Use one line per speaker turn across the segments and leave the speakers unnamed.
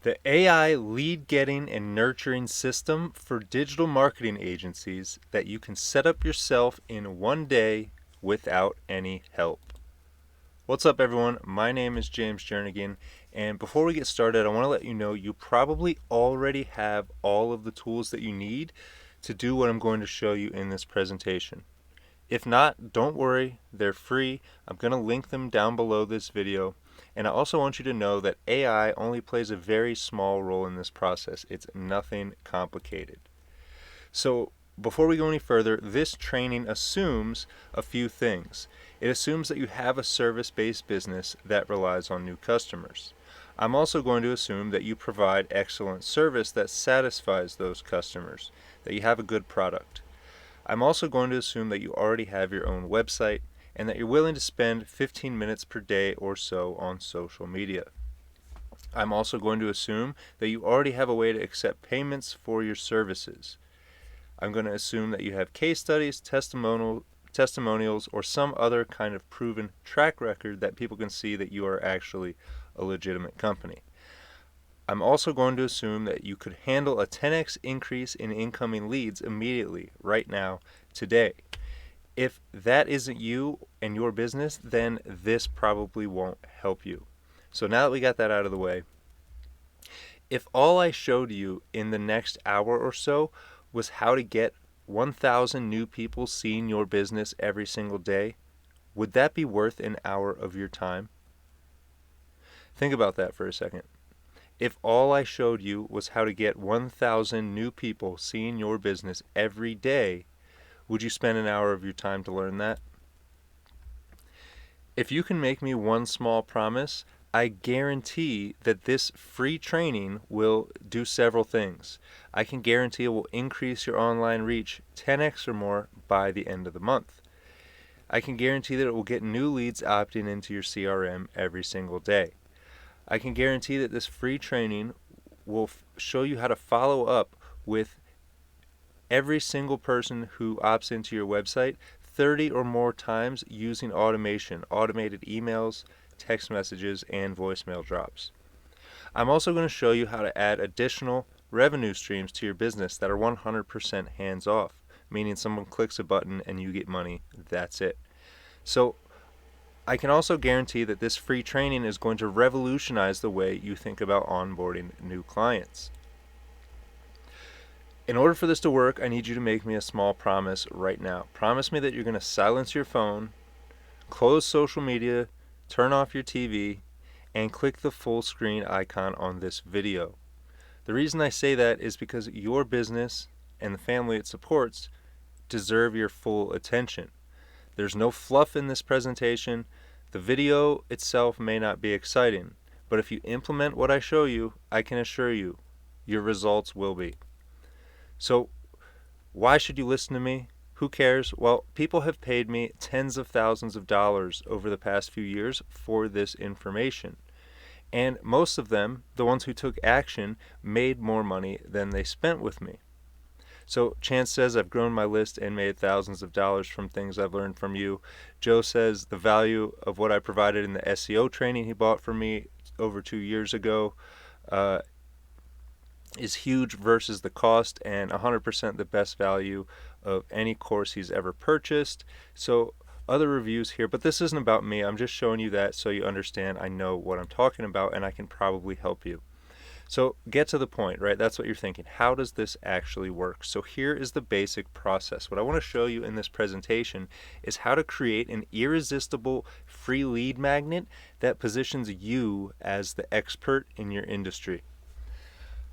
The AI lead getting and nurturing system for digital marketing agencies that you can set up yourself in one day without any help. What's up, everyone? My name is James Jernigan, and before we get started, I want to let you know you probably already have all of the tools that you need to do what I'm going to show you in this presentation. If not, don't worry, they're free. I'm going to link them down below this video. And I also want you to know that AI only plays a very small role in this process. It's nothing complicated. So before we go any further, this training assumes a few things. It assumes that you have a service-based business that relies on new customers. I'm also going to assume that you provide excellent service that satisfies those customers, that you have a good product. I'm also going to assume that you already have your own website and that you're willing to spend 15 minutes per day or so on social media. I'm also going to assume that you already have a way to accept payments for your services. I'm going to assume that you have case studies, testimonials, or some other kind of proven track record that people can see that you are actually a legitimate company. I'm also going to assume that you could handle a 10x increase in incoming leads immediately, right now, today. If that isn't you and your business, then this probably won't help you. So now that we got that out of the way, if all I showed you in the next hour or so was how to get 1,000 new people seeing your business every single day, would that be worth an hour of your time? Think about that for a second. If all I showed you was how to get 1,000 new people seeing your business every day, would you spend an hour of your time to learn that? If you can make me one small promise, I guarantee that this free training will do several things. I can guarantee it will increase your online reach 10x or more by the end of the month. I can guarantee that it will get new leads opting into your CRM every single day. I can guarantee that this free training will show you how to follow up with every single person who opts into your website 30 or more times using automation, automated emails, text messages, and voicemail drops. I'm also going to show you how to add additional revenue streams to your business that are 100% hands-off, meaning someone clicks a button and you get money, that's it. So I can also guarantee that this free training is going to revolutionize the way you think about onboarding new clients. In order for this to work, I need you to make me a small promise right now. Promise me that you're going to silence your phone, close social media, turn off your TV, and click the full screen icon on this video. The reason I say that is because your business and the family it supports deserve your full attention. There's no fluff in this presentation. The video itself may not be exciting, but if you implement what I show you, I can assure you, your results will be. So, why should you listen to me? Who cares? Well, people have paid me tens of thousands of dollars over the past few years for this information. And most of them, the ones who took action, made more money than they spent with me. So Chance says I've grown my list and made thousands of dollars from things I've learned from you. Joe says the value of what I provided in the SEO training he bought from me over 2 years ago is huge versus the cost, and 100% the best value of any course he's ever purchased. So other reviews here, but this isn't about me. I'm just showing you that so you understand I know what I'm talking about and I can probably help you. So get to the point, right? That's what you're thinking. How does this actually work? So here is the basic process. What I want to show you in this presentation is how to create an irresistible free lead magnet that positions you as the expert in your industry.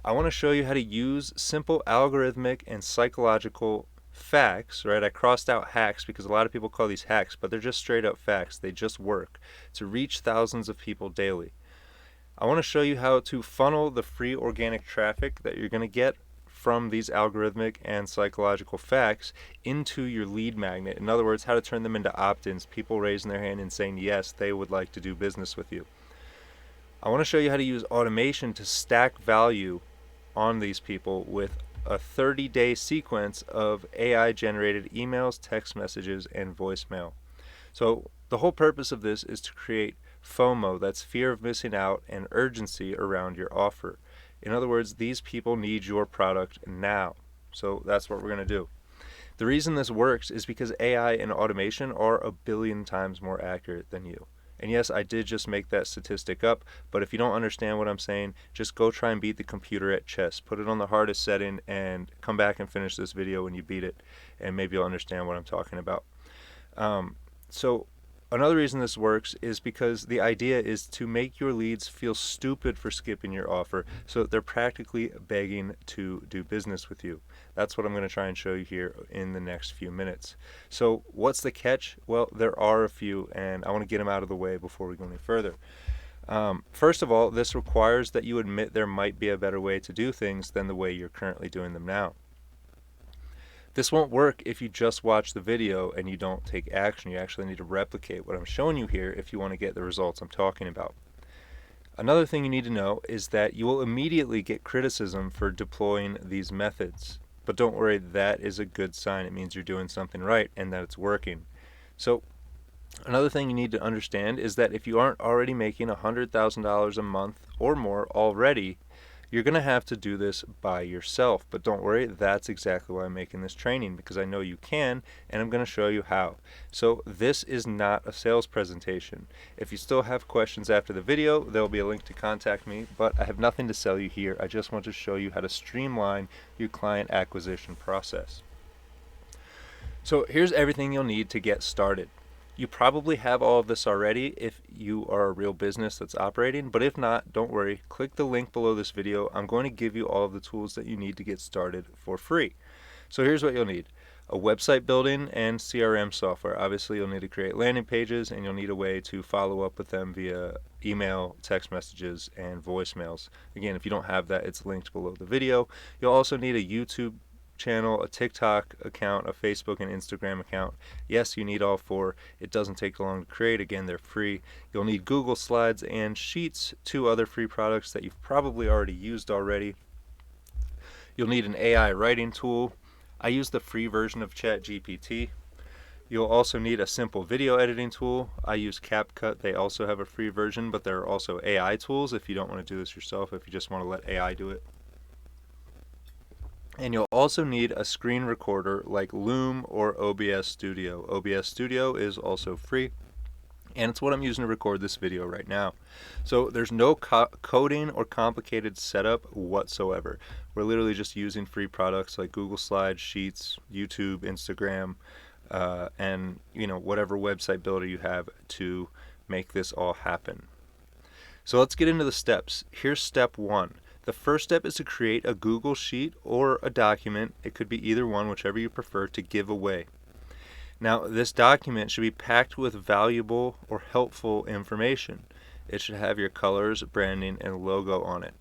I want to show you how to use simple algorithmic and psychological facts, right? I crossed out hacks because a lot of people call these hacks, but they're just straight up facts. They just work to reach thousands of people daily. I want to show you how to funnel the free organic traffic that you're going to get from these algorithmic and psychological facts into your lead magnet. In other words, how to turn them into opt-ins, people raising their hand and saying yes, they would like to do business with you. I want to show you how to use automation to stack value on these people with a 30-day sequence of AI-generated emails, text messages, and voicemail. So the whole purpose of this is to create FOMO, that's fear of missing out, and urgency around your offer. In other words, these people need your product now. So that's what we're going to do. The reason this works is because AI and automation are a billion times more accurate than you. And yes, I did just make that statistic up, but if you don't understand what I'm saying, just go try and beat the computer at chess. Put it on the hardest setting and come back and finish this video when you beat it, and maybe you'll understand what I'm talking about. So another reason this works is because the idea is to make your leads feel stupid for skipping your offer, so that they're practically begging to do business with you. That's what I'm going to try and show you here in the next few minutes. So what's the catch? Well, there are a few, and I want to get them out of the way before we go any further. First of all, this requires that you admit there might be a better way to do things than the way you're currently doing them now. This won't work if you just watch the video and you don't take action. You actually need to replicate what I'm showing you here if you want to get the results I'm talking about. Another thing you need to know is that you will immediately get criticism for deploying these methods. But don't worry, that is a good sign. It means you're doing something right and that it's working. So another thing you need to understand is that if you aren't already making $100,000 a month or more already, you're going to have to do this by yourself. But don't worry, that's exactly why I'm making this training, because I know you can, and I'm going to show you how. So this is not a sales presentation. If you still have questions after the video, there'll be a link to contact me, but I have nothing to sell you here. I just want to show you how to streamline your client acquisition process. So here's everything you'll need to get started. You probably have all of this already if you are a real business that's operating, but if not, don't worry. Click the link below this video. I'm going to give you all of the tools that you need to get started for free. So here's what you'll need: a website building and CRM software. Obviously, you'll need to create landing pages, and you'll need a way to follow up with them via email, text messages, and voicemails. Again, if you don't have that, it's linked below the video. You'll also need a YouTube channel, a TikTok account, a Facebook and Instagram account. Yes, you need all four. It doesn't take long to create. Again, they're free. You'll need Google Slides and Sheets, two other free products that you've probably already used already. You'll need an AI writing tool. I use the free version of ChatGPT. You'll also need a simple video editing tool. I use CapCut. They also have a free version, but there are also AI tools if you don't want to do this yourself, if you just want to let AI do it. And you'll also need a screen recorder like Loom or OBS Studio. OBS Studio is also free, and it's what I'm using to record this video right now. So there's no coding or complicated setup whatsoever. We're literally just using free products like Google Slides, Sheets, YouTube, Instagram, and whatever website builder you have to make this all happen. So let's get into the steps. Here's step one. The first step is to create a Google Sheet or a document. It could be either one, whichever you prefer, to give away. Now, this document should be packed with valuable or helpful information. It should have your colors, branding, and logo on it.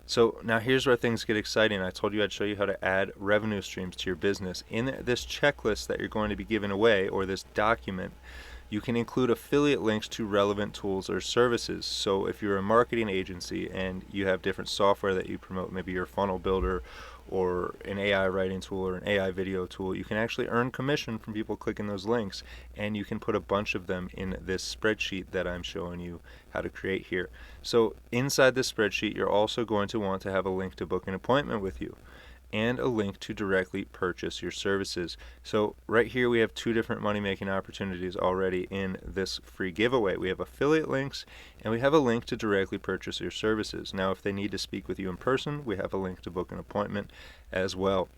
So now here's where things get exciting. I told you I'd show you how to add revenue streams to your business. In this checklist that you're going to be giving away, or this document, you can include affiliate links to relevant tools or services. So if you're a marketing agency and you have different software that you promote, maybe you're a funnel builder or an AI writing tool or an AI video tool, you can actually earn commission from people clicking those links, and you can put a bunch of them in this spreadsheet that I'm showing you how to create here. So inside this spreadsheet, you're also going to want to have a link to book an appointment with you, and a link to directly purchase your services. So right here we have two different money-making opportunities already in this free giveaway. We have affiliate links, and we have a link to directly purchase your services. Now, if they need to speak with you in person, we have a link to book an appointment as well.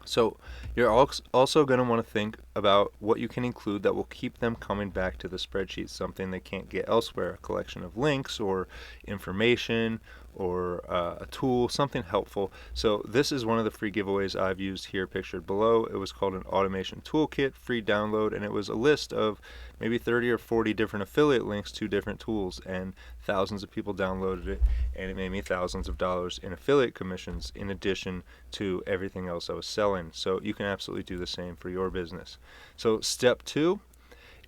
So you're also going to want to think about what you can include that will keep them coming back to the spreadsheet, something they can't get elsewhere, a collection of links or information or a tool, something helpful. So this is one of the free giveaways I've used here pictured below. It was called an automation toolkit, free download, and it was a list of maybe 30 or 40 different affiliate links to different tools, and thousands of people downloaded it, and it made me thousands of dollars in affiliate commissions in addition to everything else I was selling. So you can absolutely do the same for your business. So step two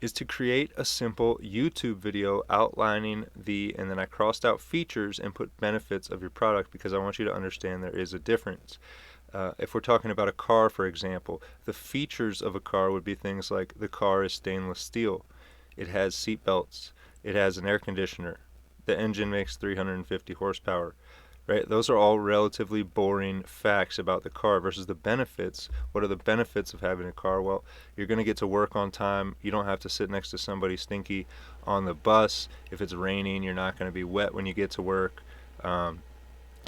is to create a simple YouTube video outlining and then I crossed out features and put benefits of your product, because I want you to understand there is a difference. If we're talking about a car, for example, the features of a car would be things like the car is stainless steel, it has seat belts, it has an air conditioner, the engine makes 350 horsepower, right? Those are all relatively boring facts about the car versus the benefits. What are the benefits of having a car? Well, you're going to get to work on time. You don't have to sit next to somebody stinky on the bus. If it's raining, you're not going to be wet when you get to work.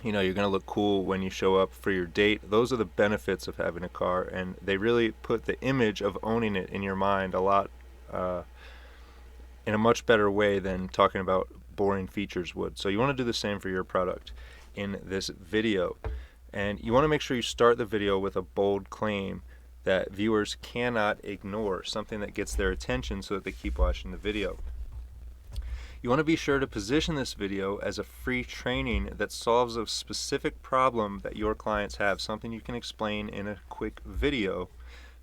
You're going to look cool when you show up for your date. Those are the benefits of having a car, and they really put the image of owning it in your mind a lot, in a much better way than talking about boring features would. So you want to do the same for your product in this video. And you want to make sure you start the video with a bold claim that viewers cannot ignore, something that gets their attention so that they keep watching the video. You want to be sure to position this video as a free training that solves a specific problem that your clients have, something you can explain in a quick video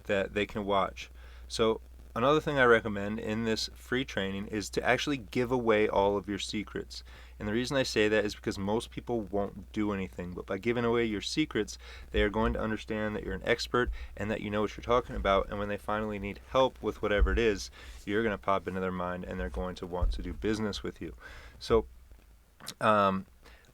that they can watch. So another thing I recommend in this free training is to actually give away all of your secrets. And the reason I say that is because most people won't do anything, but by giving away your secrets, they are going to understand that you're an expert and that you know what you're talking about, and when they finally need help with whatever it is, you're going to pop into their mind and they're going to want to do business with you. So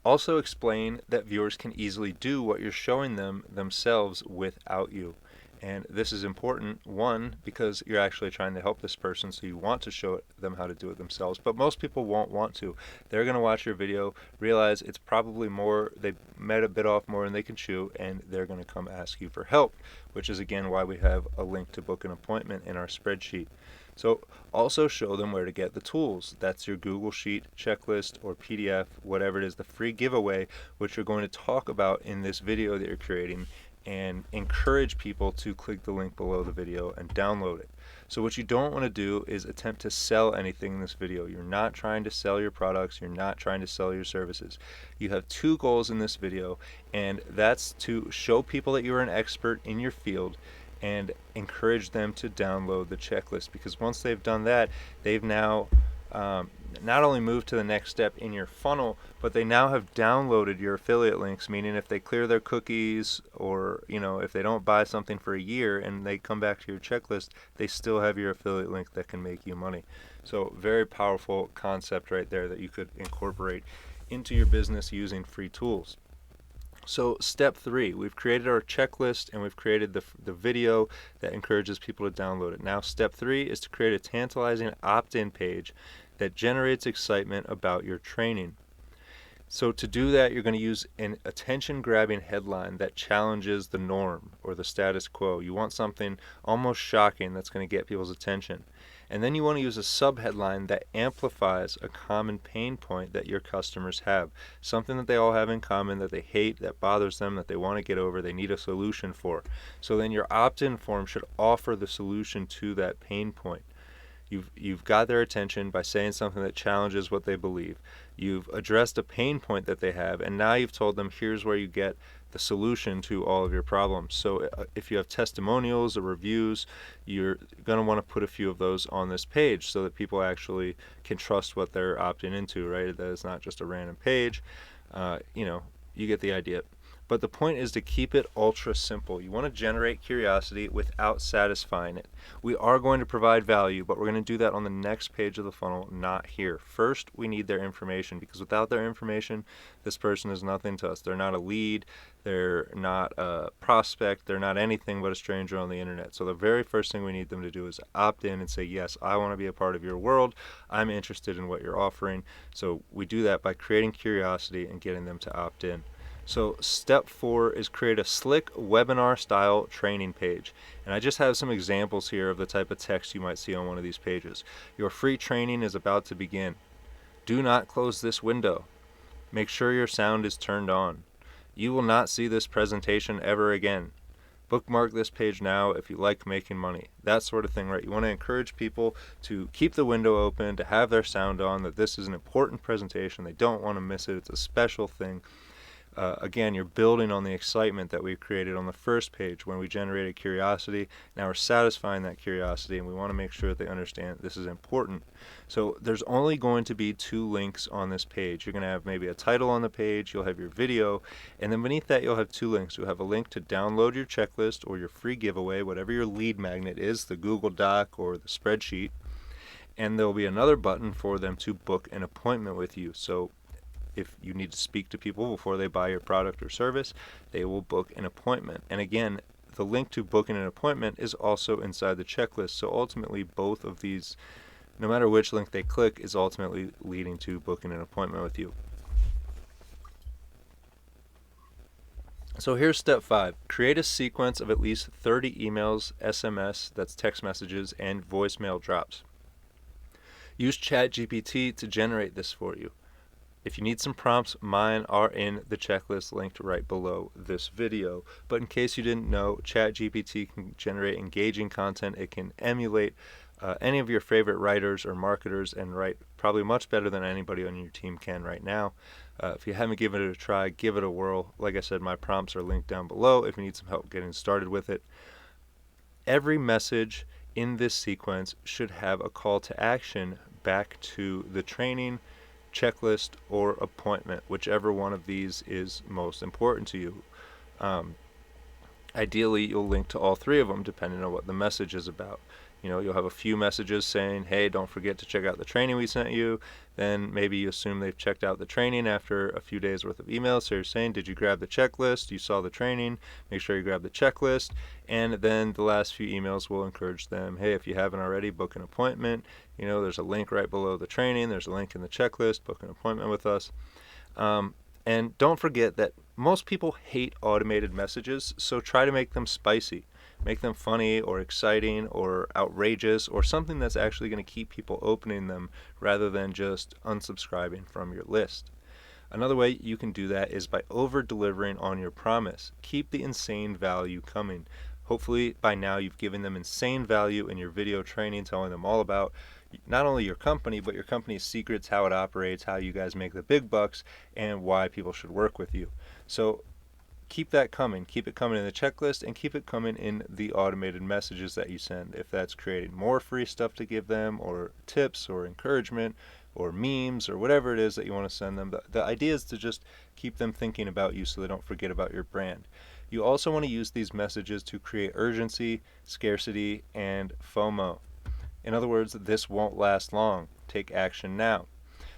also explain that viewers can easily do what you're showing them themselves without you. And this is important, one, because you're actually trying to help this person, so you want to show them how to do it themselves. But most people won't want to. They're going to watch your video, realize it's probably more, they might have bit off more than they can chew, and they're going to come ask you for help, which is again why we have a link to book an appointment in our spreadsheet. So also show them where to get the tools. That's your Google Sheet, checklist, or PDF, whatever it is, the free giveaway, which you're going to talk about in this video that you're creating, and encourage people to click the link below the video and download it. So what you don't want to do is attempt to sell anything in this video. You're not trying to sell your products. You're not trying to sell your services. You have two goals in this video, and that's to show people that you're an expert in your field and encourage them to download the checklist, because once they've done that, they've now not only moved to the next step in your funnel, but they now have downloaded your affiliate links, meaning if they clear their cookies, or if they don't buy something for a year and they come back to your checklist, they still have your affiliate link that can make you money. So very powerful concept right there that you could incorporate into your business using free tools. So step 3, we've created our checklist and we've created the video that encourages people to download it. Now step 3 is to create a tantalizing opt-in page that generates excitement about your training. So to do that, you're going to use an attention-grabbing headline that challenges the norm or the status quo. You want something almost shocking that's going to get people's attention. And then you want to use a subheadline that amplifies a common pain point that your customers have, something that they all have in common, that they hate, that bothers them, that they want to get over, they need a solution for. So then your opt-in form should offer the solution to that pain point. You've got their attention by saying something that challenges what they believe. You've addressed a pain point that they have, and now you've told them here's where you get the solution to all of your problems. So if you have testimonials or reviews, you're going to want to put a few of those on this page so that people actually can trust what they're opting into, right? That it's not just a random page. You get the idea. But the point is to keep it ultra simple. You want to generate curiosity without satisfying it. We are going to provide value, but we're going to do that on the next page of the funnel, not here. First, we need their information, because without their information, this person is nothing to us. They're not a lead, they're not a prospect, they're not anything but a stranger on the internet. So the very first thing we need them to do is opt in and say, yes, I want to be a part of your world. I'm interested in what you're offering. So we do that by creating curiosity and getting them to opt in. So step 4 is create a slick webinar style training page. And I just have some examples here of the type of text you might see on one of these pages. Your free training is about to begin. Do not close this window. Make sure your sound is turned on. You will not see this presentation ever again. Bookmark this page now if you like making money. That sort of thing, right? You want to encourage people to keep the window open, to have their sound on, that this is an important presentation. They don't want to miss it. It's a special thing. Again, you're building on the excitement that we created on the first page when we generated curiosity. Now we're satisfying that curiosity, and we want to make sure that they understand this is important. So there's only going to be 2 links on this page. You're going to have maybe a title on the page, you'll have your video, and then beneath that you'll have 2 links. You'll have a link to download your checklist or your free giveaway, whatever your lead magnet is, the Google Doc or the spreadsheet, and there'll be another button for them to book an appointment with you. So if you need to speak to people before they buy your product or service, they will book an appointment. And again, the link to booking an appointment is also inside the checklist. So ultimately, both of these, no matter which link they click, is ultimately leading to booking an appointment with you. So here's step 5. Create a sequence of at least 30 emails, SMS, that's text messages, and voicemail drops. Use ChatGPT to generate this for you. If you need some prompts, mine are in the checklist linked right below this video. But in case you didn't know, ChatGPT can generate engaging content. It can emulate any of your favorite writers or marketers and write probably much better than anybody on your team can right now. If you haven't given it a try, give it a whirl. Like I said, my prompts are linked down below if you need some help getting started with it. Every message in this sequence should have a call to action back to the training, checklist, or appointment, whichever one of these is most important to you. Ideally, you'll link to all 3 of them depending on what the message is about. You'll have a few messages saying, hey, don't forget to check out the training we sent you. Then maybe you assume they've checked out the training after a few days worth of emails. So you're saying, did you grab the checklist? You saw the training. Make sure you grab the checklist. And then the last few emails will encourage them, hey, if you haven't already, book an appointment. There's a link right below the training. There's a link in the checklist. Book an appointment with us. And don't forget that most people hate automated messages, so try to make them spicy. Make them funny or exciting or outrageous or something that's actually going to keep people opening them rather than just unsubscribing from your list. Another way you can do that is by over-delivering on your promise. Keep the insane value coming. Hopefully by now you've given them insane value in your video training, telling them all about not only your company, but your company's secrets, how it operates, how you guys make the big bucks, and why people should work with you. So keep that coming. Keep it coming in the checklist and keep it coming in the automated messages that you send. If that's creating more free stuff to give them or tips or encouragement or memes or whatever it is that you want to send them, the idea is to just keep them thinking about you so they don't forget about your brand. You also want to use these messages to create urgency, scarcity, and FOMO. In other words, this won't last long. Take action now.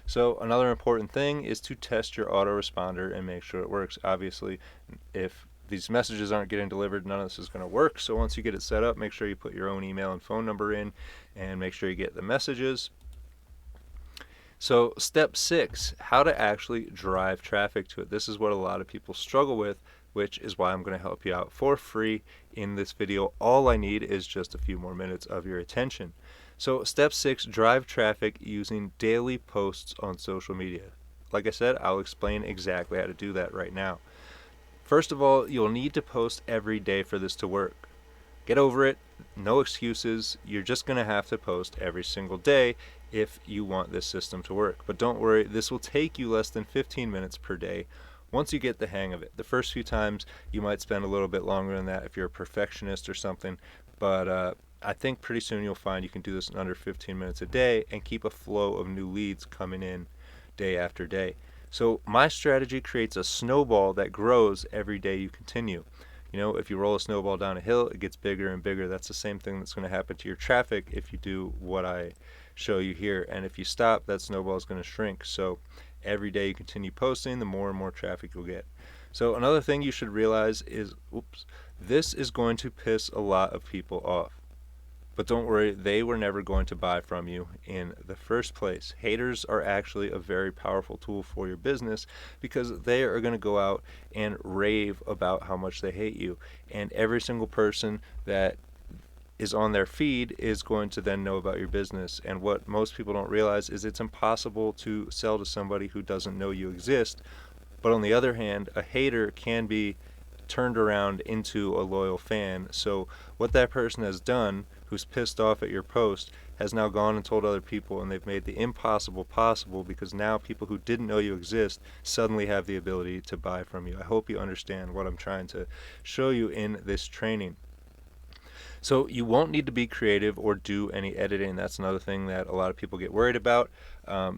So another important thing is to test your autoresponder and make sure it works. Obviously, if these messages aren't getting delivered, none of this is going to work. So once you get it set up, make sure you put your own email and phone number in and make sure you get the messages. So step 6, how to actually drive traffic to it. This is what a lot of people struggle with, which is why I'm going to help you out for free in this video. All I need is just a few more minutes of your attention. So step 6, drive traffic using daily posts on social media. Like I said, I'll explain exactly how to do that right now. First of all, you'll need to post every day for this to work. Get over it, no excuses. You're just going to have to post every single day if you want this system to work. But don't worry, this will take you less than 15 minutes per day once you get the hang of it. The first few times you might spend a little bit longer than that if you're a perfectionist or something, but I think pretty soon you'll find you can do this in under 15 minutes a day and keep a flow of new leads coming in day after day. So my strategy creates a snowball that grows every day you continue. If you roll a snowball down a hill, it gets bigger and bigger. That's the same thing that's going to happen to your traffic if you do what I show you here. And if you stop, that snowball is going to shrink. So every day you continue posting, the more and more traffic you'll get. So another thing you should realize is, this is going to piss a lot of people off. But don't worry, they were never going to buy from you in the first place. Haters are actually a very powerful tool for your business because they are going to go out and rave about how much they hate you. And every single person that is on their feed is going to then know about your business. And what most people don't realize is it's impossible to sell to somebody who doesn't know you exist. But on the other hand, a hater can be turned around into a loyal fan. So what that person has done, who's pissed off at your post, has now gone and told other people, and they've made the impossible possible because now people who didn't know you exist suddenly have the ability to buy from you. I hope you understand what I'm trying to show you in this training. So you won't need to be creative or do any editing. That's another thing that a lot of people get worried about.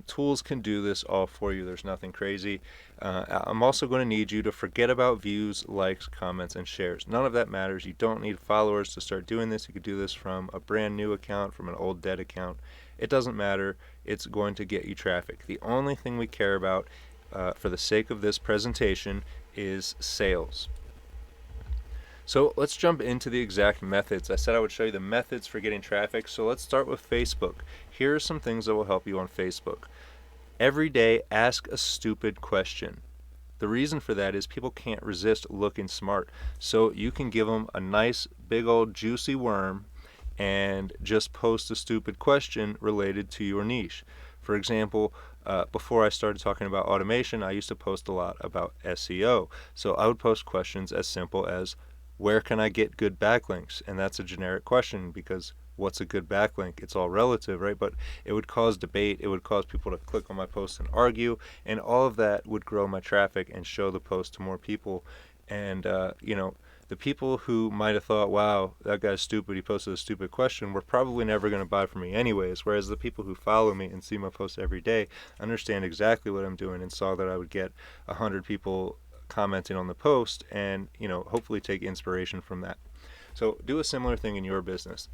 Tools can do this all for you. There's nothing crazy. I'm also going to need you to forget about views, likes, comments, and shares. None of that matters. You don't need followers to start doing this. You could do this from a brand new account, from an old dead account. It doesn't matter. It's going to get you traffic. The only thing we care about for the sake of this presentation, is sales. So let's jump into the exact methods. I said I would show you the methods for getting traffic, so let's start with Facebook. Here are some things that will help you on Facebook. Every day, ask a stupid question. The reason for that is people can't resist looking smart. So you can give them a nice, big old juicy worm and just post a stupid question related to your niche. For example, before I started talking about automation, I used to post a lot about SEO. So I would post questions as simple as, where can I get good backlinks? And that's a generic question because what's a good backlink? It's all relative, right? But it would cause debate. It would cause people to click on my post and argue. And all of that would grow my traffic and show the post to more people. And, the people who might have thought, wow, that guy's stupid, he posted a stupid question, were probably never going to buy from me anyways. Whereas the people who follow me and see my posts every day understand exactly what I'm doing and saw that I would get 100 people commenting on the post and, hopefully take inspiration from that. So do a similar thing in your business.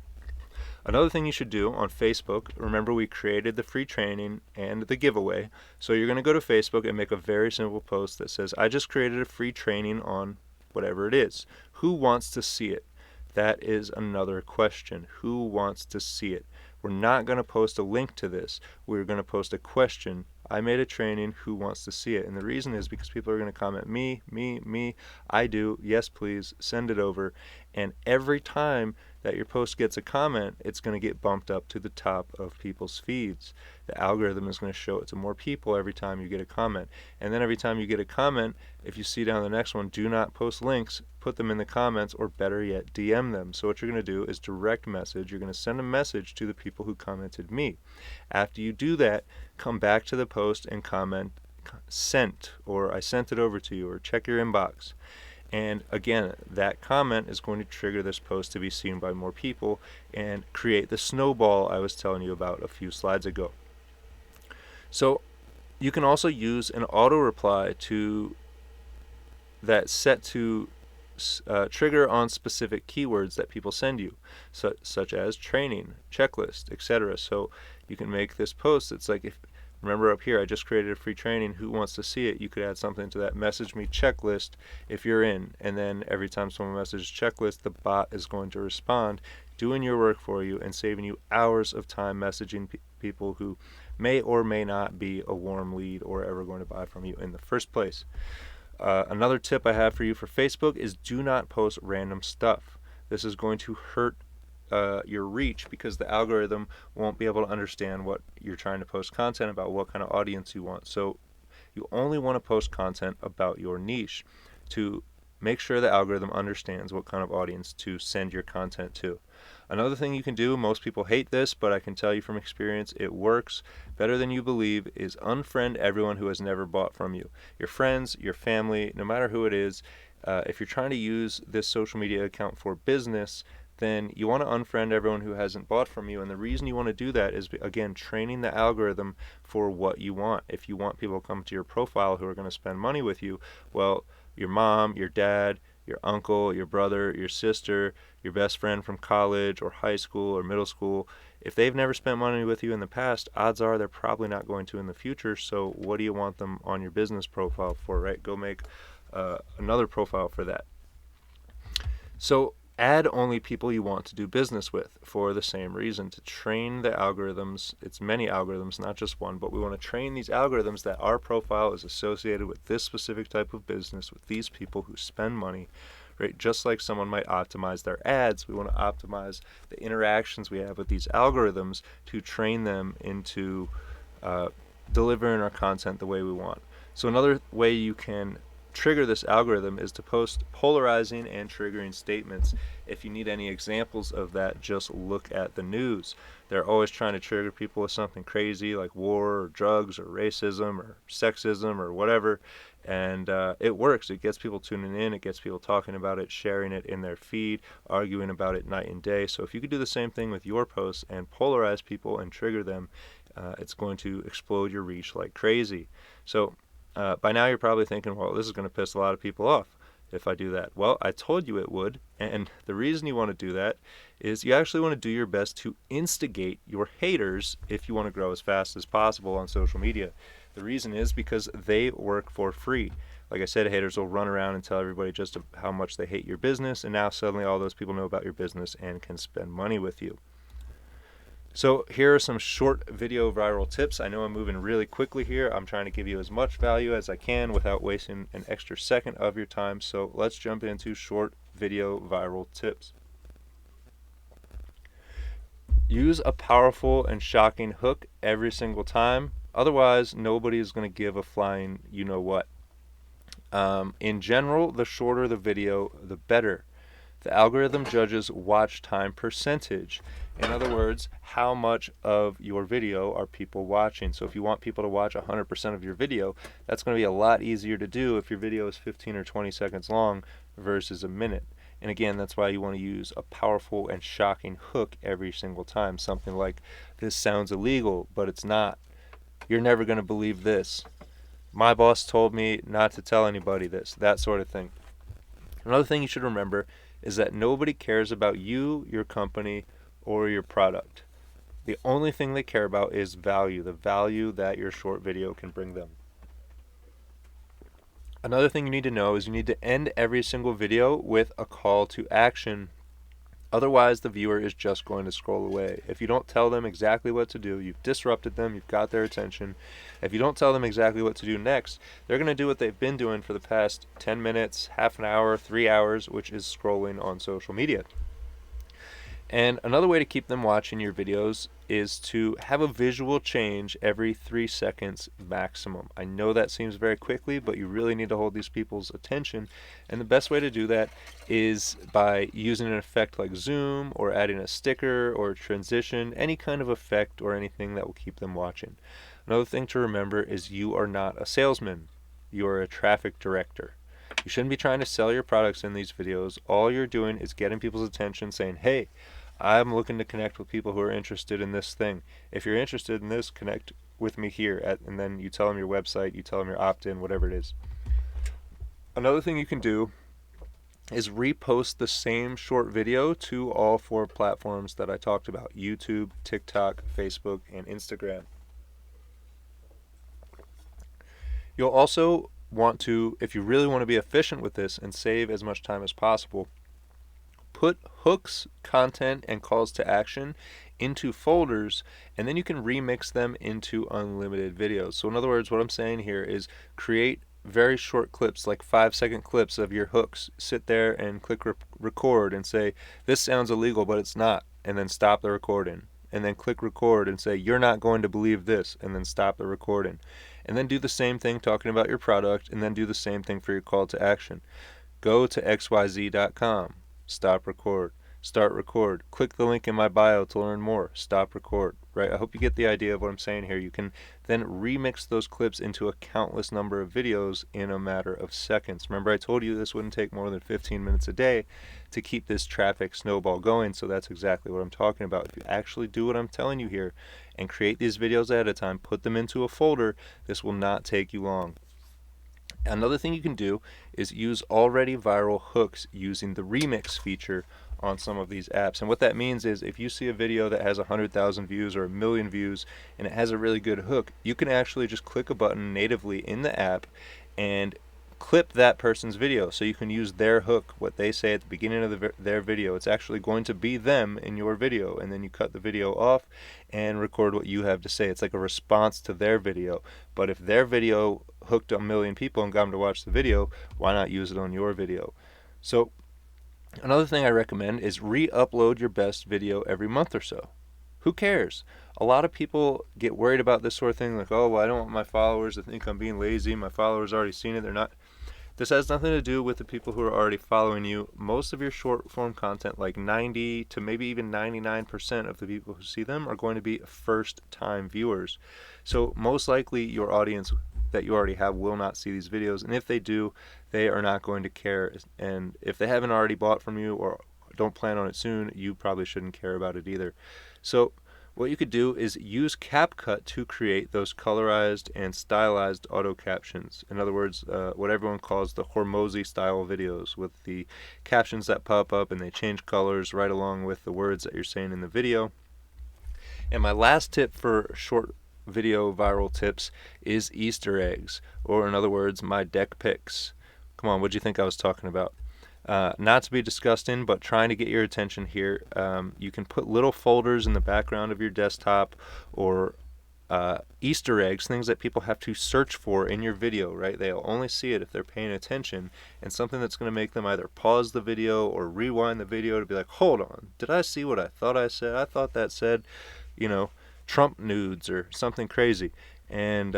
Another thing you should do on Facebook, remember we created the free training and the giveaway. So you're going to go to Facebook and make a very simple post that says, I just created a free training on whatever it is. Who wants to see it? That is another question. Who wants to see it? We're not going to post a link to this. We're going to post a question. I made a training. Who wants to see it? And the reason is because people are going to comment, me, I do, yes please, send it over. And every time that your post gets a comment, it's going to get bumped up to the top of people's feeds. The algorithm is going to show it to more people every time you get a comment. And then every time you get a comment, if you see down the next one, do not post links, put them in the comments, or better yet, DM them. So what you're going to do is direct message. You're going to send a message to the people who commented me. After you do that, come back to the post and comment sent, or I sent it over to you, or check your inbox. And again, that comment is going to trigger this post to be seen by more people and create the snowball I was telling you about a few slides ago. So you can also use an auto reply to that's set to trigger on specific keywords that people send you, such as training, checklist, etc. So you can make this post. It's like, remember up here, I just created a free training. Who wants to see it? You could add something to that. Message me checklist if you're in. And then every time someone messages checklist, the bot is going to respond, doing your work for you and saving you hours of time messaging people who may or may not be a warm lead or ever going to buy from you in the first place. Another tip I have for you for Facebook is do not post random stuff. This is going to hurt your reach because the algorithm won't be able to understand what you're trying to post content about, what kind of audience you want. So you only want to post content about your niche to make sure the algorithm understands what kind of audience to send your content to. Another thing you can do, most people hate this, but I can tell you from experience, it works better than you believe, is unfriend everyone who has never bought from you. Your friends, your family, no matter who it is, if you're trying to use this social media account for business, then you want to unfriend everyone who hasn't bought from you. And the reason you want to do that is, again, training the algorithm for what you want. If you want people to come to your profile who are going to spend money with you, well, your mom, your dad, your uncle, your brother, your sister, your best friend from college or high school or middle school, if they've never spent money with you in the past, odds are they're probably not going to in the future. So what do you want them on your business profile for, right? Go make another profile for that. So add only people you want to do business with for the same reason, to train the algorithms. It's many algorithms, not just one, but we want to train these algorithms that our profile is associated with this specific type of business, with these people who spend money, right? Just like someone might optimize their ads, we want to optimize the interactions we have with these algorithms to train them into delivering our content the way we want. So another way you can trigger this algorithm is to post polarizing and triggering statements. If you need any examples of that, just look at the news. They're always trying to trigger people with something crazy like war or drugs or racism or sexism or whatever, and it works. It gets people tuning in, it gets people talking about it, sharing it in their feed, arguing about it night and day. So if you could do the same thing with your posts and polarize people and trigger them, it's going to explode your reach like crazy. So by now you're probably thinking, well, this is going to piss a lot of people off if I do that. Well, I told you it would, and the reason you want to do that is you actually want to do your best to instigate your haters if you want to grow as fast as possible on social media. The reason is because they work for free. Like I said, haters will run around and tell everybody just how much they hate your business, and now suddenly all those people know about your business and can spend money with you. So here are some short video viral tips. I know I'm moving really quickly here. I'm trying to give you as much value as I can without wasting an extra second of your time. So let's jump into short video viral tips. Use a powerful and shocking hook every single time. Otherwise, nobody is going to give a flying you-know-what. In general, the shorter the video, the better. The algorithm judges watch time percentage. In other words, how much of your video are people watching? So if you want people to watch 100% of your video, that's going to be a lot easier to do if your video is 15 or 20 seconds long versus a minute. And again, that's why you want to use a powerful and shocking hook every single time. Something like, this sounds illegal, but it's not. You're never going to believe this. My boss told me not to tell anybody this, that sort of thing. Another thing you should remember is that nobody cares about you, your company, or your product. The only thing they care about is value, the value that your short video can bring them. Another thing you need to know is you need to end every single video with a call to action. Otherwise, the viewer is just going to scroll away. If you don't tell them exactly what to do, you've disrupted them, you've got their attention. If you don't tell them exactly what to do next, they're going to do what they've been doing for the past 10 minutes, half an hour, 3 hours, which is scrolling on social media. And another way to keep them watching your videos is to have a visual change every 3 seconds maximum. I know that seems very quickly, but you really need to hold these people's attention. And the best way to do that is by using an effect like zoom or adding a sticker or a transition, any kind of effect or anything that will keep them watching. Another thing to remember is you are not a salesman. You are a traffic director. You shouldn't be trying to sell your products in these videos. All you're doing is getting people's attention, saying, hey, I'm looking to connect with people who are interested in this thing. If you're interested in this, connect with me here. And then you tell them your website, you tell them your opt-in, whatever it is. Another thing you can do is repost the same short video to all 4 platforms that I talked about: YouTube, TikTok, Facebook, and Instagram. You'll also want to, if you really want to be efficient with this and save as much time as possible, put hooks, content, and calls to action into folders, and then you can remix them into unlimited videos. So in other words, what I'm saying here is create very short clips, like 5-second clips of your hooks. Sit there and click record and say, this sounds illegal, but it's not, and then stop the recording. And then click record and say, you're not going to believe this, and then stop the recording. And then do the same thing talking about your product, and then do the same thing for your call to action. Go to xyz.com. Stop record. Start record. Click the link in my bio to learn more. Stop record. Right? I hope you get the idea of what I'm saying here. You can then remix those clips into a countless number of videos in a matter of seconds. Remember, I told you this wouldn't take more than 15 minutes a day to keep this traffic snowball going, so that's exactly what I'm talking about. If you actually do what I'm telling you here and create these videos ahead of time, put them into a folder, this will not take you long. Another thing you can do is use already viral hooks using the remix feature on some of these apps. And what that means is if you see a video that has 100,000 views or 1 million views and it has a really good hook, you can actually just click a button natively in the app and clip that person's video. So you can use their hook, what they say at the beginning of their video. It's actually going to be them in your video, and then you cut the video off and record what you have to say. It's like a response to their video. But if their video hooked 1 million people and got them to watch the video, why not use it on your video? So another thing I recommend is re-upload your best video every month or so. Who cares? A lot of people get worried about this sort of thing, like, oh, well, I don't want my followers to think I'm being lazy. My followers already seen it. They're not. This has nothing to do with the people who are already following you. Most of your short form content, like 90 to maybe even 99% of the people who see them, are going to be first time viewers. So most likely your audience that you already have will not see these videos, and if they do, they are not going to care. And if they haven't already bought from you or don't plan on it soon, you probably shouldn't care about it either. So what you could do is use CapCut to create those colorized and stylized auto captions. In other words, what everyone calls the Hormozy style videos, with the captions that pop up and they change colors right along with the words that you're saying in the video. And my last tip for short video viral tips is Easter eggs, or in other words, my deck picks. Come on, what'd you think I was talking about? Not to be disgusting, but trying to get your attention here. You can put little folders in the background of your desktop, or Easter eggs, things that people have to search for in your video, right? They'll only see it if they're paying attention, and something that's going to make them either pause the video or rewind the video to be like, hold on, did I see what I thought I said? I thought that said, Trump nudes or something crazy. And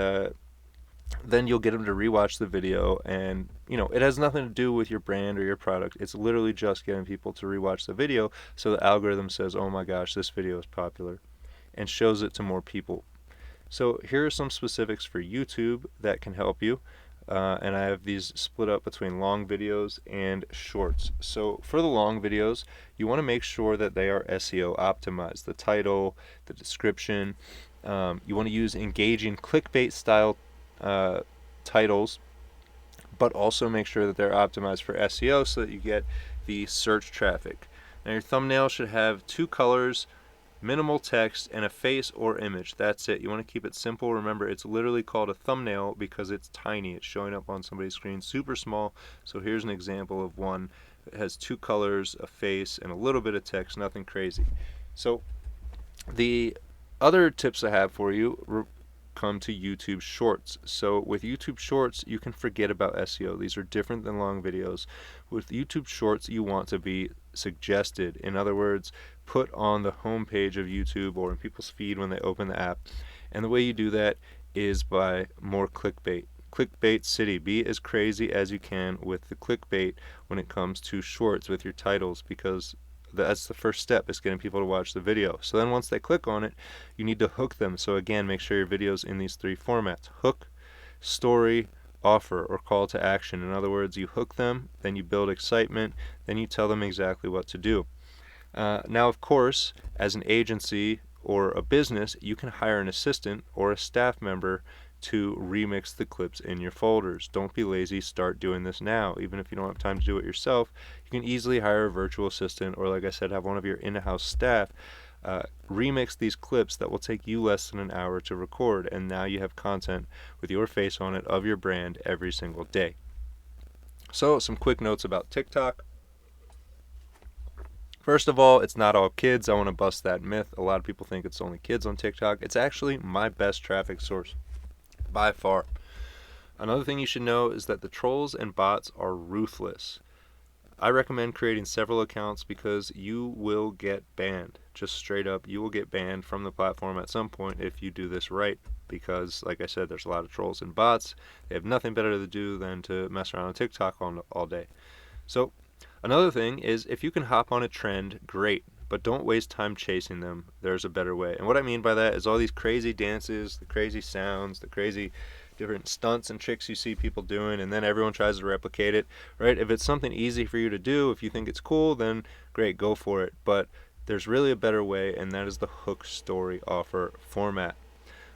then you'll get them to rewatch the video, and it has nothing to do with your brand or your product. It's literally just getting people to rewatch the video so the algorithm says, oh my gosh, this video is popular, and shows it to more people. So here are some specifics for YouTube that can help you, and I have these split up between long videos and shorts. So for the long videos, you want to make sure that they are SEO optimized. The title, the description, you want to use engaging clickbait style titles, but also make sure that they're optimized for SEO so that you get the search traffic. Now your thumbnail should have 2 colors, minimal text, and a face or image. That's it. You want to keep it simple. Remember, it's literally called a thumbnail because it's tiny. It's showing up on somebody's screen super small. So here's an example of one that has 2 colors, a face, and a little bit of text, nothing crazy. So the other tips I have for you come to YouTube Shorts. So with YouTube Shorts, you can forget about SEO. These are different than long videos. With YouTube Shorts, you want to be suggested. In other words, put on the home page of YouTube or in people's feed when they open the app. And the way you do that is by more clickbait. Clickbait city. Be as crazy as you can with the clickbait when it comes to shorts with your titles, because that's the first step, is getting people to watch the video. So then once they click on it, you need to hook them. So again, make sure your video's in these 3 formats: hook, story, offer, or call to action. In other words, you hook them, then you build excitement, then you tell them exactly what to do. Now, of course, as an agency or a business, you can hire an assistant or a staff member to remix the clips in your folders. Don't be lazy. Start doing this now. Even if you don't have time to do it yourself, you can easily hire a virtual assistant, or like I said, have one of your in-house staff remix these clips that will take you less than an hour to record, and now you have content with your face on it of your brand every single day. So some quick notes about TikTok. First of all, it's not all kids. I want to bust that myth. A lot of people think it's only kids on TikTok. It's actually my best traffic source by far. Another thing you should know is that the trolls and bots are ruthless. I recommend creating several accounts because you will get banned. Just straight up, you will get banned from the platform at some point if you do this right. Because, like I said, there's a lot of trolls and bots. They have nothing better to do than to mess around on TikTok all day. So, another thing is, if you can hop on a trend, great. But don't waste time chasing them. There's a better way. And what I mean by that is all these crazy dances, the crazy sounds, the crazy different stunts and tricks you see people doing, and then everyone tries to replicate it, right? If it's something easy for you to do, if you think it's cool, then great, go for it. But there's really a better way, and that is the hook, story, offer format.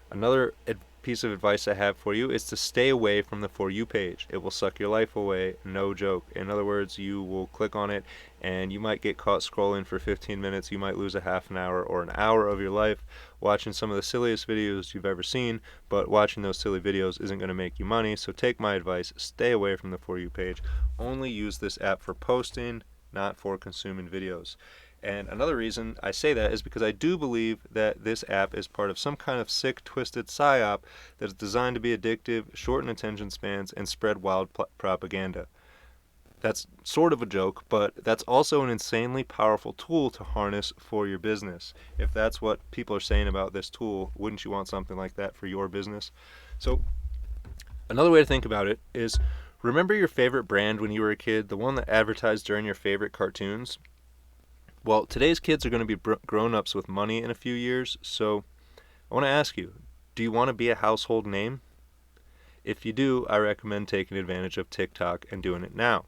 Another piece of advice I have for you is to stay away from the For You page. It will suck your life away, no joke. In other words, you will click on it and you might get caught scrolling for 15 minutes. You might lose a half an hour or an hour of your life watching some of the silliest videos you've ever seen, but watching those silly videos isn't going to make you money. So take my advice, stay away from the For You page. Only use this app for posting, not for consuming videos. And another reason I say that is because I do believe that this app is part of some kind of sick, twisted psyop that is designed to be addictive, shorten attention spans, and spread wild propaganda. That's sort of a joke, but that's also an insanely powerful tool to harness for your business. If that's what people are saying about this tool, wouldn't you want something like that for your business? So another way to think about it is, remember your favorite brand when you were a kid, the one that advertised during your favorite cartoons? Well, today's kids are going to be grown-ups with money in a few years, so I want to ask you, do you want to be a household name? If you do, I recommend taking advantage of TikTok and doing it now.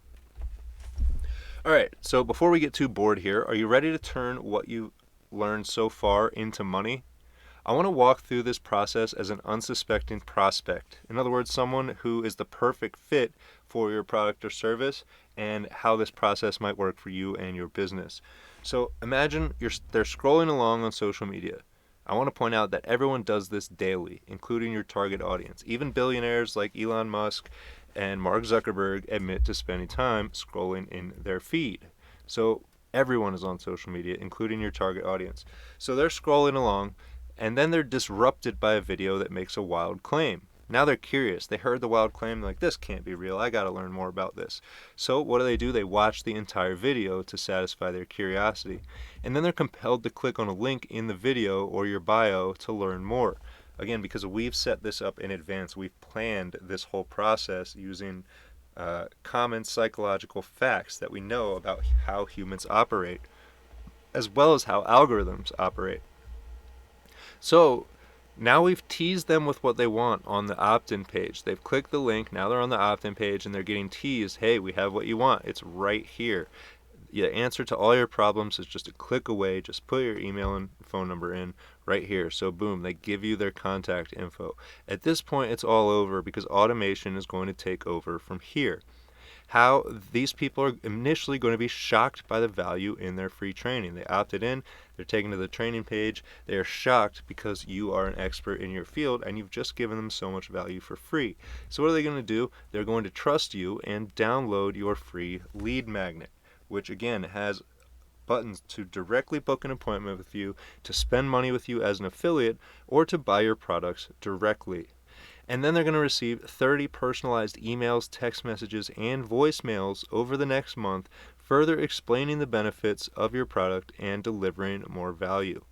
Alright, so before we get too bored here, are you ready to turn what you learned so far into money? I want to walk through this process as an unsuspecting prospect. In other words, someone who is the perfect fit for your product or service, and how this process might work for you and your business. So imagine they're scrolling along on social media. I want to point out that everyone does this daily, including your target audience. Even billionaires like Elon Musk and Mark Zuckerberg admit to spending time scrolling in their feed. So everyone is on social media, including your target audience. So they're scrolling along, and then they're disrupted by a video that makes a wild claim. Now they're curious. They heard the wild claim, like, this can't be real. I got to learn more about this. So what do? They watch the entire video to satisfy their curiosity. And then they're compelled to click on a link in the video or your bio to learn more. Again, because we've set this up in advance, we've planned this whole process using common psychological facts that we know about how humans operate, as well as how algorithms operate. So now we've teased them with what they want on the opt-in page. They've clicked the link, now they're on the opt-in page, and they're getting teased, hey, we have what you want. It's right here. The answer to all your problems is just a click away. Just put your email and phone number in right here. So boom, they give you their contact info. At this point, it's all over because automation is going to take over from here. How these people are initially going to be shocked by the value in their free training. They opted in, they're taken to the training page, they are shocked because you are an expert in your field and you've just given them so much value for free. So what are they going to do? They're going to trust you and download your free lead magnet, which again has buttons to directly book an appointment with you, to spend money with you as an affiliate, or to buy your products directly. And then they're going to receive 30 personalized emails, text messages, and voicemails over the next month, further explaining the benefits of your product and delivering more value.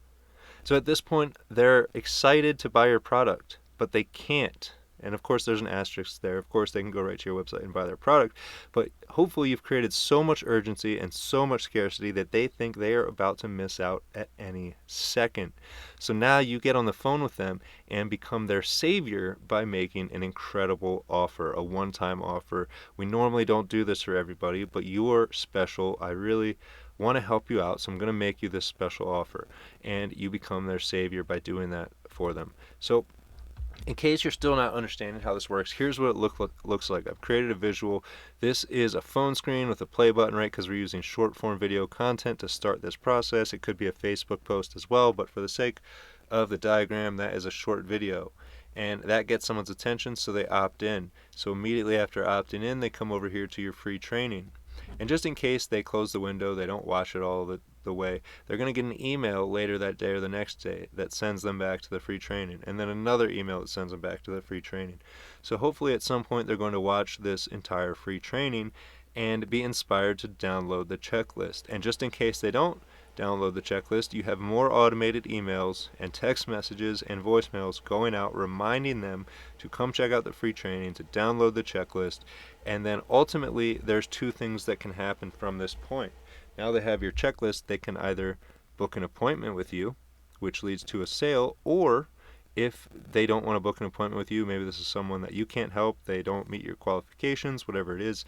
So at this point, they're excited to buy your product, but they can't. And of course, there's an asterisk there. Of course, they can go right to your website and buy their product. But hopefully, you've created so much urgency and so much scarcity that they think they are about to miss out at any second. So now you get on the phone with them and become their savior by making an incredible offer, a one-time offer. We normally don't do this for everybody, but you're special. I really want to help you out, so I'm going to make you this special offer. And you become their savior by doing that for them. So in case you're still not understanding how this works, here's what it looks like. I've created a visual. This is a phone screen with a play button, right? Because we're using short form video content to start this process. It could be a Facebook post as well, but for the sake of the diagram, that is a short video. And that gets someone's attention, so they opt in. So immediately after opting in, they come over here to your free training. And just in case they close the window, they don't watch it all the way, they're going to get an email later that day or the next day that sends them back to the free training, and then another email that sends them back to the free training. So hopefully at some point they're going to watch this entire free training and be inspired to download the checklist. And just in case they don't download the checklist, you have more automated emails and text messages and voicemails going out reminding them to come check out the free training, to download the checklist. And then ultimately there's two things that can happen from this point. Now they have your checklist, they can either book an appointment with you, which leads to a sale, or if they don't want to book an appointment with you, maybe this is someone that you can't help, they don't meet your qualifications, whatever it is,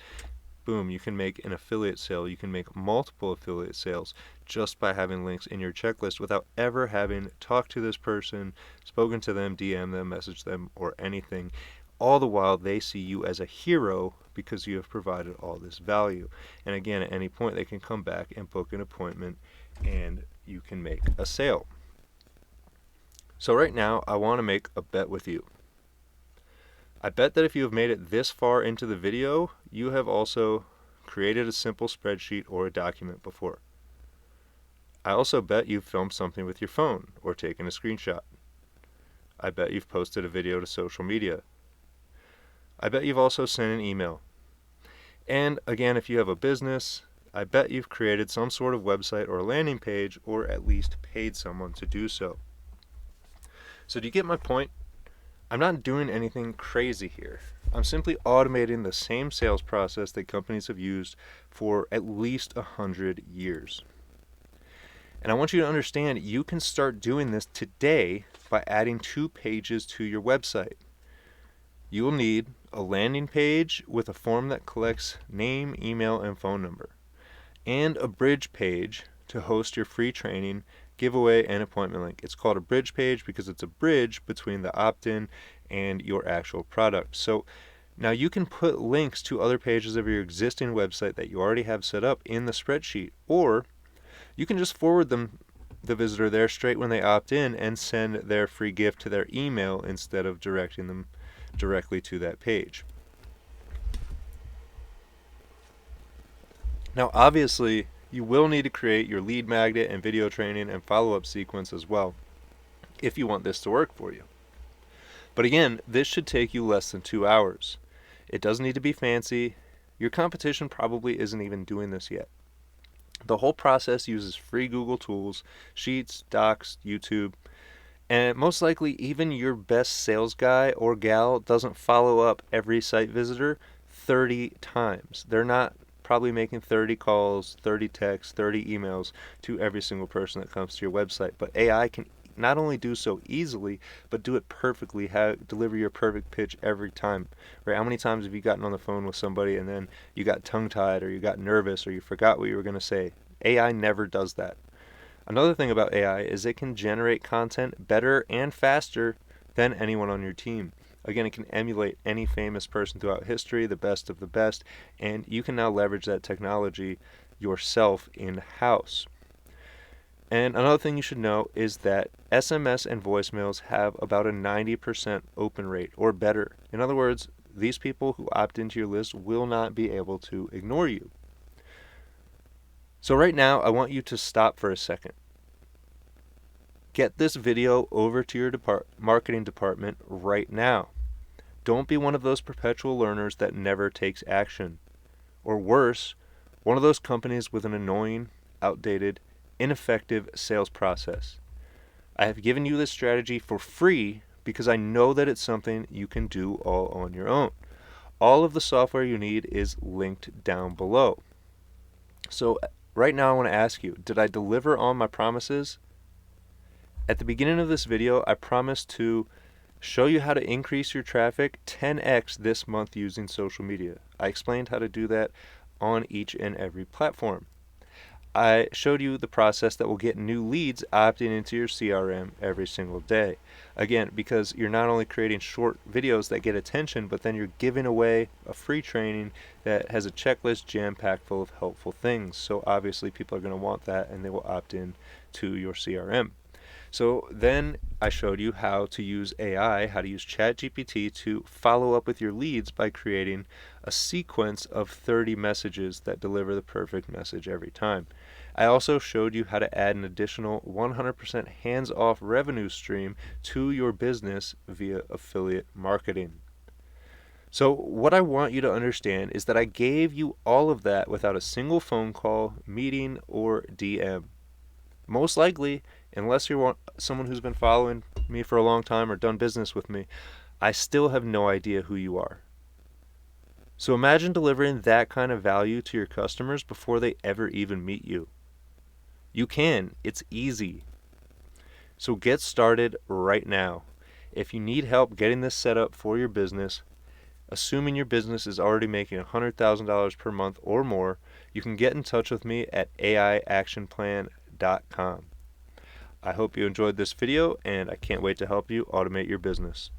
boom, you can make an affiliate sale. You can make multiple affiliate sales just by having links in your checklist without ever having talked to this person, spoken to them, DM them, messaged them, or anything. All the while they see you as a hero because you have provided all this value. And again, at any point they can come back and book an appointment and you can make a sale. So right now I want to make a bet with you. I bet that if you have made it this far into the video, you have also created a simple spreadsheet or a document before. I also bet you've filmed something with your phone or taken a screenshot. I bet you've posted a video to social media. I bet you've also sent an email. And again, if you have a business, I bet you've created some sort of website or landing page or at least paid someone to do so. So do you get my point? I'm not doing anything crazy here. I'm simply automating the same sales process that companies have used for at least 100 years. And I want you to understand you can start doing this today by adding 2 pages to your website. You will need a landing page with a form that collects name, email, and phone number, and a bridge page to host your free training, giveaway, and appointment link. It's called a bridge page because it's a bridge between the opt-in and your actual product. So now you can put links to other pages of your existing website that you already have set up in the spreadsheet, or you can just forward them the visitor there straight when they opt in and send their free gift to their email instead of directing them directly to that page. Now, obviously, you will need to create your lead magnet and video training and follow-up sequence as well if you want this to work for you. But again, this should take you less than 2 hours. It doesn't need to be fancy. Your competition probably isn't even doing this yet. The whole process uses free Google tools, Sheets, Docs, YouTube, and most likely even your best sales guy or gal doesn't follow up every site visitor 30 times. They're not probably making 30 calls, 30 texts, 30 emails to every single person that comes to your website. But AI can not only do so easily, but do it perfectly, deliver your perfect pitch every time. Right? How many times have you gotten on the phone with somebody and then you got tongue-tied or you got nervous or you forgot what you were going to say? AI never does that. Another thing about AI is it can generate content better and faster than anyone on your team. Again, it can emulate any famous person throughout history, the best of the best, and you can now leverage that technology yourself in-house. And another thing you should know is that SMS and voicemails have about a 90% open rate or better. In other words, these people who opt into your list will not be able to ignore you. So right now, I want you to stop for a second. Get this video over to your marketing department right now. Don't be one of those perpetual learners that never takes action. Or worse, one of those companies with an annoying, outdated, ineffective sales process. I have given you this strategy for free because I know that it's something you can do all on your own. All of the software you need is linked down below. So right now I want to ask you, did I deliver on my promises? At the beginning of this video, I promised to show you how to increase your traffic 10x this month using social media. I explained how to do that on each and every platform. I showed you the process that will get new leads opting into your CRM every single day. Again, because you're not only creating short videos that get attention, but then you're giving away a free training that has a checklist jam-packed full of helpful things. So obviously people are going to want that and they will opt in to your CRM. So then I showed you how to use AI, how to use ChatGPT to follow up with your leads by creating a sequence of 30 messages that deliver the perfect message every time. I also showed you how to add an additional 100% hands-off revenue stream to your business via affiliate marketing. So what I want you to understand is that I gave you all of that without a single phone call, meeting, or DM. Most likely, unless you're someone who's been following me for a long time or done business with me, I still have no idea who you are. So imagine delivering that kind of value to your customers before they ever even meet you. You can. It's easy. So get started right now. If you need help getting this set up for your business, assuming your business is already making $100,000 per month or more, you can get in touch with me at aiactionplan.com. I hope you enjoyed this video, and I can't wait to help you automate your business.